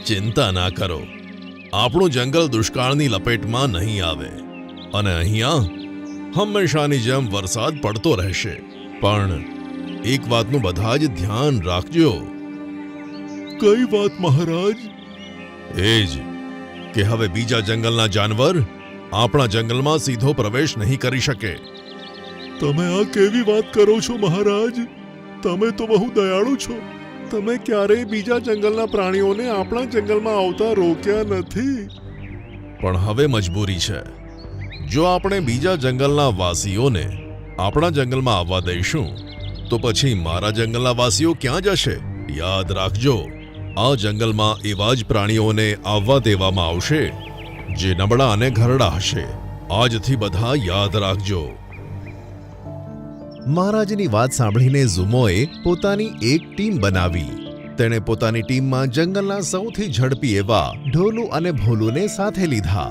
ચિંતા ના કરો, આપણું જંગલ દુષ્કાળની લપેટમાં નહીં આવે અને અહીંયા હંમેશાની જેમ વરસાદ પડતો રહેશે. પણ એક વાતનું બધા જ ધ્યાન રાખજો. કઈ વાત મહારાજ? એ જ કે હવે બીજા જંગલના જાનવર આપણા જંગલમાં સીધો પ્રવેશ નહીં કરી શકે. તમે આ કેવી વાત કરો છો મહારાજ? તમે તો બહુ દયાળુ છો. તમે ક્યારેય બીજા જંગલના પ્રાણીઓને આપણા જંગલમાં આવતા રોક્યા નથી. પણ હવે મજબૂરી છે. જો આપણે બીજા જંગલના વાસીઓને આપણા જંગલમાં આવવા દઈશું તો પછી મારા જંગલના વાસીઓ ક્યાં જશે? યાદ રાખજો, આ જંગલમાં એવા જ પ્રાણીઓને આવવા દેવામાં આવશે જે નબળા અને ઘરડા હશે. આજથી બધા યાદ રાખજો. મહારાજની વાત સાંભળીને ઝુમોએ પોતાની એક ટીમ બનાવી. તેણે પોતાની ટીમમાં જંગલના સૌથી ઝડપી એવા ઢોલું અને ભોલુને સાથે લીધા.